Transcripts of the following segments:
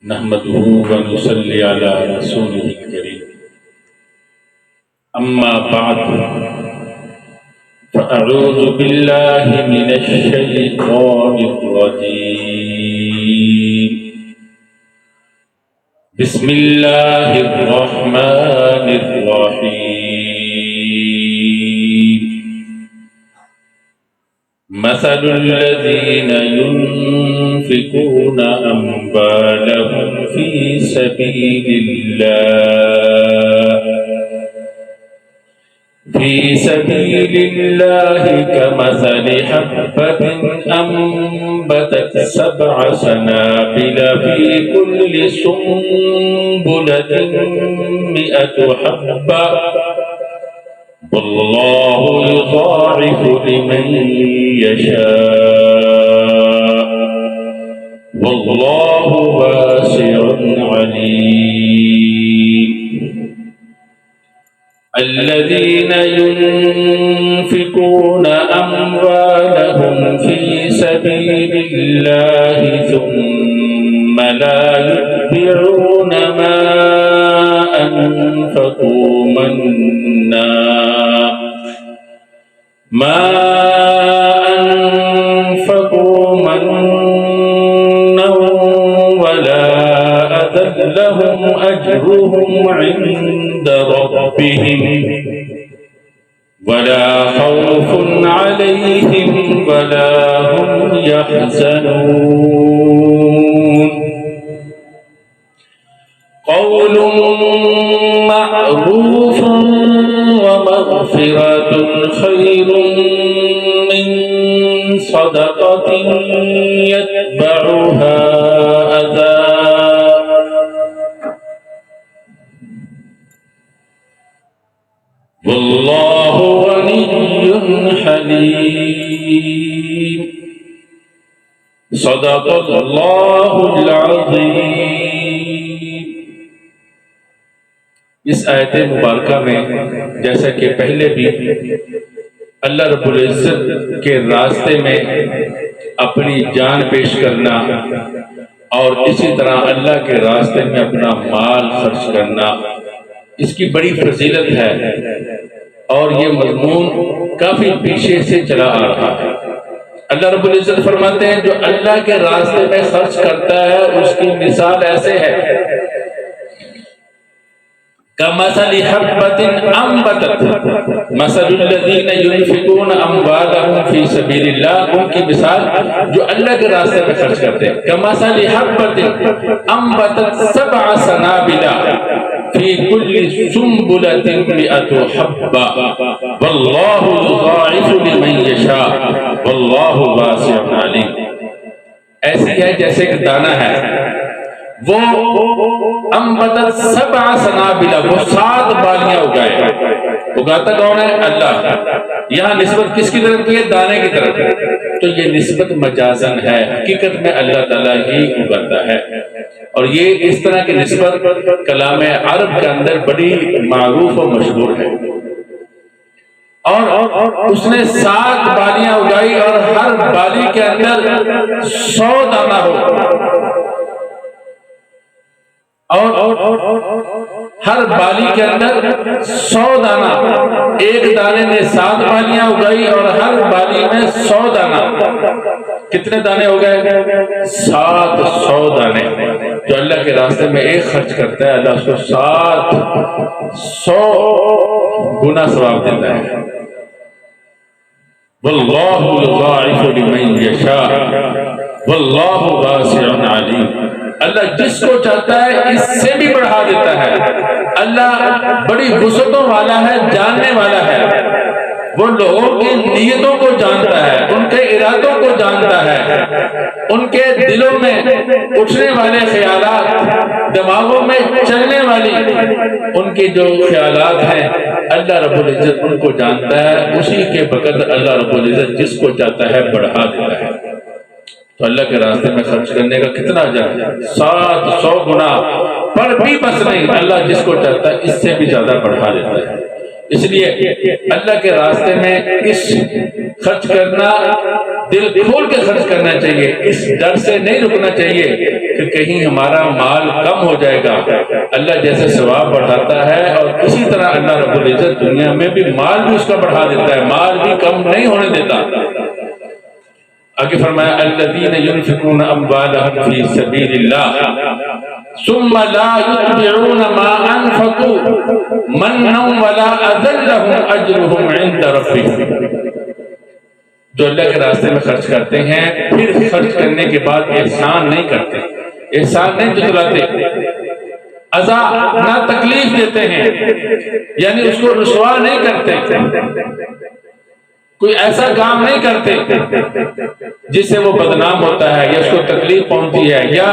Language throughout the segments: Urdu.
نحمده ونصلي على رسوله الكريم أما بعد فأعوذ بالله من الشيطان الرجيم بسم الله الرحمن الرحيم مثل الذين ينفقون أموالهم في سبيل الله كمثل حبة أنبتت 7 سنابل في كل سنبلة 100 حبة والله يضاعف لمن يشاء والله واسع عليم. الذين ينفقون أموالهم في سبيل الله ثم لا يتبعون ما أنفقوا منا ولا أذى لهم أجرهم عند ربهم ولا خوف عليهم ولا هم يحزنون. قول معروف ومغفرة خير من صدقة يتبعها أذى والله غني حليم. صدق الله العظيم. اس آیت مبارکہ میں جیسا کہ پہلے بھی اللہ رب العزت کے راستے میں اپنی جان پیش کرنا اور اسی طرح اللہ کے راستے میں اپنا مال خرچ کرنا اس کی بڑی فضیلت ہے اور یہ مضمون کافی پیچھے سے چلا آ رہا ہے. اللہ رب العزت فرماتے ہیں جو اللہ کے راستے میں خرچ کرتا ہے اس کی مثال ایسے ہے كمثل حبة أنبتت. مثل الذين ينفقون أموالهم في سبيل الله ان کی مثال جو اللہ کے راستے میں خرچ کرتے ہیں كمثل حبة أنبتت 7 سنابل في كل سنبلة 100 حبة والله يضاعف لمن يشاء والله واسع عليم. ایسی ہے جیسے ایک دانہ ہے وہ انبتت 7 سنابل وہ 7 بالیاں اگائے. اگاتا کون ہے؟ اللہ. یہاں نسبت کس کی طرف کی ہے؟ دانے کی طرف. تو یہ نسبت مجازن ہے، حقیقت میں اللہ تعالیٰ ہی اگاتا ہے. اور یہ اس طرح کی نسبت کلام عرب کے اندر بڑی معروف و مشہور ہے. اور اس نے 7 بالیاں اگائی اور ہر بالی کے اندر 100 دانہ ہو اور ہر بالی کے اندر 100 دانہ. ایک دانے نے 7 بالیاں اگائی اور ہر بالی میں 100 دانہ. کتنے دانے ہو گئے؟ 700 دانے. جو اللہ کے راستے میں ایک خرچ کرتا ہے اللہ اس کو 700 گنا ثواب دیتا ہے. واللہ یضاعف لمن یشاء واللہ واسع علیم. اللہ جس کو چاہتا ہے اس سے بھی بڑھا دیتا ہے. اللہ بڑی وسعتوں والا ہے، جاننے والا ہے. وہ لوگوں کی نیتوں کو جانتا ہے، ان کے ارادوں کو جانتا ہے، ان کے دلوں میں اٹھنے والے خیالات، دماغوں میں چلنے والی ان کے جو خیالات ہیں اللہ رب العزت ان کو جانتا ہے. اسی کے بقدر اللہ رب العزت جس کو چاہتا ہے بڑھا دیتا ہے. تو اللہ کے راستے میں خرچ کرنے کا کتنا اجر ہے؟ 700 گنا پر بھی بس نہیں. اللہ جس کو چاہتا ہے اس سے بھی زیادہ بڑھا دیتا ہے. اس لیے اللہ کے راستے میں اس خرچ کرنا دل کھول کے خرچ کرنا چاہیے، اس ڈر سے نہیں رکنا چاہیے کہ کہیں ہمارا مال کم ہو جائے گا۔ اللہ جیسے ثواب بڑھاتا ہے اور اسی طرح اللہ رب العزت دنیا میں بھی مال بھی اس کا بڑھا دیتا ہے، مال بھی کم نہیں ہونے دیتا۔ آگے فرمایا الذین ينفقون اموالهم فی سبیل اللہ ثم لا يتبعون ما انفقوا منا ولا اذى لهم اجرهم عند ربهم، جو اللہ کے راستے میں خرچ کرتے ہیں پھر خرچ کرنے کے بعد احسان نہیں کرتے، احسان نہیں جتلاتے، عزا نہ تکلیف دیتے ہیں، یعنی اس کو رسوا نہیں کرتے، کوئی ایسا کام نہیں کرتے جس سے وہ بدنام ہوتا ہے یا اس کو تکلیف پہنچتی ہے، یا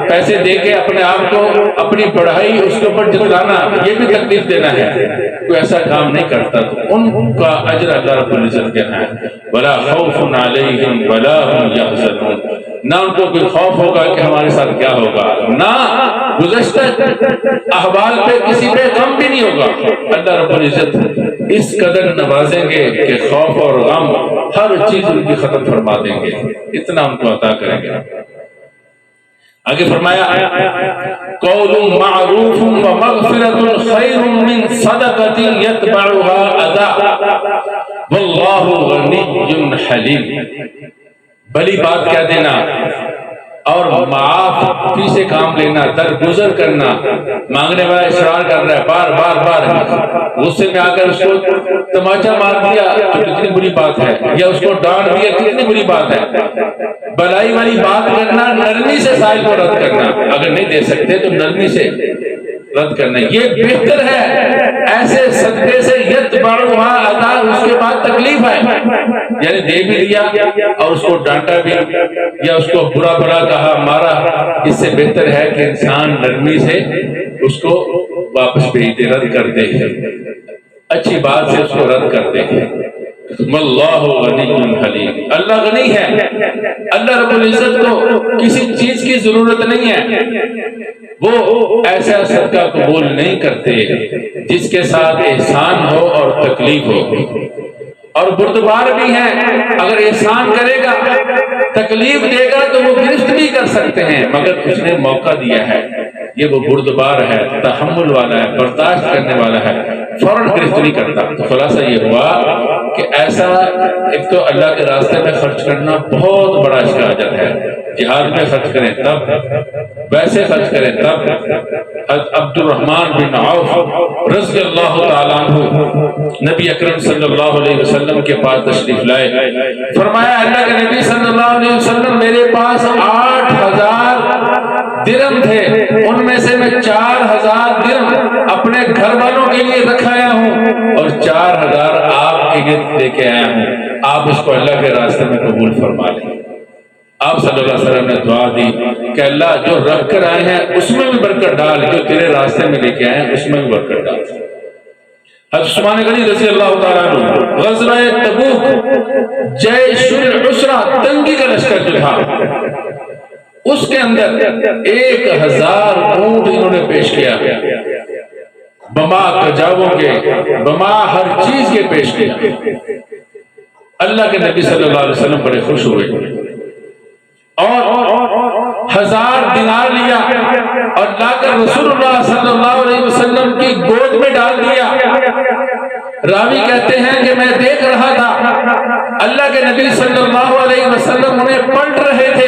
پیسے دے کے اپنے آپ کو اپنی پڑھائی اس کے اوپر جتلانا یہ بھی تکلیف دینا ہے، کوئی ایسا کام نہیں کرتا تو ان کا اجر اللہ رب العزت کہنا ہے ولا خوف علیہم ولا هم یحزنون، نہ ان کو کوئی خوف ہوگا کہ ہمارے ساتھ کیا ہوگا، نہ گزشتہ احوال پہ کسی پہ غم بھی نہیں ہوگا۔ اللہ رب العزت اس قدر نوازیں گے کہ خوف اور غم ہر چیز ان کی ختم فرما دیں گے، اتنا ان کو عطا کریں گے۔ آگے فرمایا قول معروف ومغفرۃ خیر من صدقۃ یتبعها اذى واللہ غنی حلیم، بھلی بات کہہ دینا اور معافی سے کام لینا، درگزر کرنا، مانگنے والا اصرار کر رہا ہے بار بار غصے میں آ کر اس کو تماچا مار دیا تو کتنی بری بات ہے، یا اس کو ڈانٹ دیا کتنی بری بات ہے۔ بلائی والی بات کرنا، نرمی سے سائل کو رد کرنا، اگر نہیں دے سکتے تو نرمی سے رد کرنا، یہ بہتر ہے ایسے صدقے سے یتبعها اذى، اس کے بعد تکلیف ہے، یعنی دے بھی دیا اور اس کو ڈانٹا بھی یا اس کو برا بھلا کہا مارا، اس سے بہتر ہے کہ انسان نرمی سے اس کو واپس بھیج دے، رد کر دے، اچھی بات سے اس کو رد کر دے۔ واللہ غنی حلیم، اللہ غنی ہے، اللہ رب العزت کو کسی چیز کی ضرورت نہیں ہے، وہ ایسا صدقہ قبول نہیں کرتے جس کے ساتھ احسان ہو اور تکلیف ہو، اور بردبار بھی ہیں، اگر احسان کرے گا تکلیف دے گا تو وہ گرفت بھی کر سکتے ہیں، مگر اس نے موقع دیا ہے، یہ وہ بردبار ہے، تحمل والا ہے، برداشت کرنے والا ہے، فوراً گرفت نہیں کرتا۔ تو خلاصہ یہ ہوا کہ ایسا ایک تو اللہ کے راستے میں خرچ کرنا بہت بڑا اس کا اجر ہے، جہاد میں خرچ کریں تب، ویسے خرچ کریں تب۔ حضرت عبد الرحمن بن عوف رضی اللہ تعالیٰ عنہ نبی اکرم صلی اللہ علیہ وسلم کے پاس تشریف لائے، فرمایا اللہ کے نبی صلی اللہ علیہ وسلم میرے پاس 8000 درہم تھے، ان میں سے میں 4000 درہم اپنے گھر والوں کے لیے رکھایا ہوں اور 4000 آپ کے لیے لے کے آیا ہوں، آپ اس کو اللہ کے راستے میں قبول فرما لیں۔ آپ صلی اللہ علیہ وسلم نے دعا دی کہ اللہ جو رکھ کر آئے ہیں اس میں بھی برکت ڈال، جو تیرے راستے میں لے کے آئے ہیں اس میں بھی برکت ڈال۔ حضرت عثمان غنی رضی اللہ تعالیٰ عنہ غزوہ تبوک جیش العسرہ، تنگی کا لشکر جو تھا، اس کے اندر 1000 اونٹ انہوں نے پیش کیا، بما کجاووں کے، بما ہر چیز کے پیش کیا۔ اللہ کے نبی صلی اللہ علیہ وسلم بڑے خوش ہوئے اور 1000 دینار لیا اور لا کر رسول اللہ صلی اللہ علیہ وسلم کی گود میں ڈال دیا۔ راوی کہتے ہیں کہ میں دیکھ رہا تھا اللہ کے نبی صلی اللہ علیہ وسلم انہیں پلٹ رہے تھے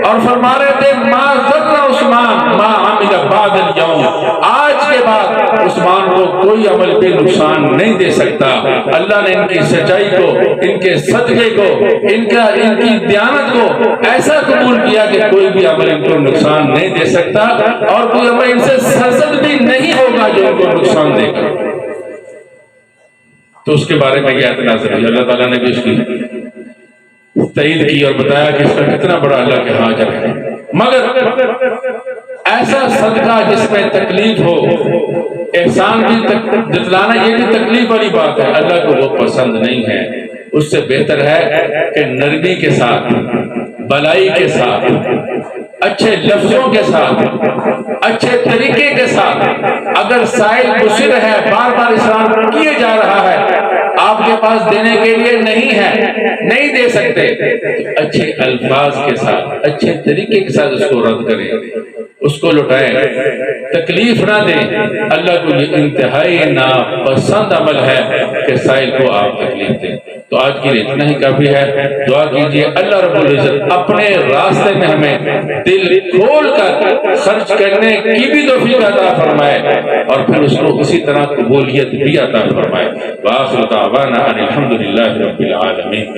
اور فرما رہے تھے ما ضر عثمان ما عمل بعد اليوم، آج کے بعد عثمان کو کوئی عمل بھی نقصان نہیں دے سکتا۔ اللہ نے ان کی سچائی کو، ان کے صدقے کو، ان کی دیانت کو ایسا قبول کیا کہ کوئی بھی عمل ان کو نقصان نہیں دے سکتا اور کوئی عمل ان سے سرزد بھی نہیں ہوگا جو ان کو نقصان دے گا۔ تو اس کے بارے میں یہ آیت نازل ہوئی، اللہ تعالیٰ نے بھی اس کی تائید کی اور بتایا کہ اس کا کتنا بڑا اللہ کے ہاں اجر ہے۔ مگر ایسا صدقہ جس میں تکلیف ہو، احسان بھی جتلانا یہ بھی تکلیف والی بات ہے، اللہ کو وہ پسند نہیں ہے۔ اس سے بہتر ہے کہ نرمی کے ساتھ، بلائی کے ساتھ، اچھے لفظوں کے ساتھ، اچھے طریقے کے ساتھ، اگر سائل مصر ہے، بار بار اصرار کیے جا رہا ہے، آپ کے پاس دینے کے لیے نہیں ہے، نہیں دے سکتے، تو اچھے الفاظ کے ساتھ، اچھے طریقے کے ساتھ اس کو رد کریں، اس کو لٹائیں، تکلیف نہ دیں۔ اللہ کو یہ انتہائی ناپسند عمل ہے کہ سائل کو آپ تکلیف دیں۔ تو آج کے لیے اتنا ہی کافی ہے۔ دعا کیجیے اللہ رب العزت اپنے راستے میں ہمیں دل کھول کر خرچ کرنے کی بھی توفیق عطا فرمائے، اور پھر اس کو اسی طرح قبولیت بھی عطا فرمائے۔ وآخر دعوانا ان الحمد للہ رب العالمین۔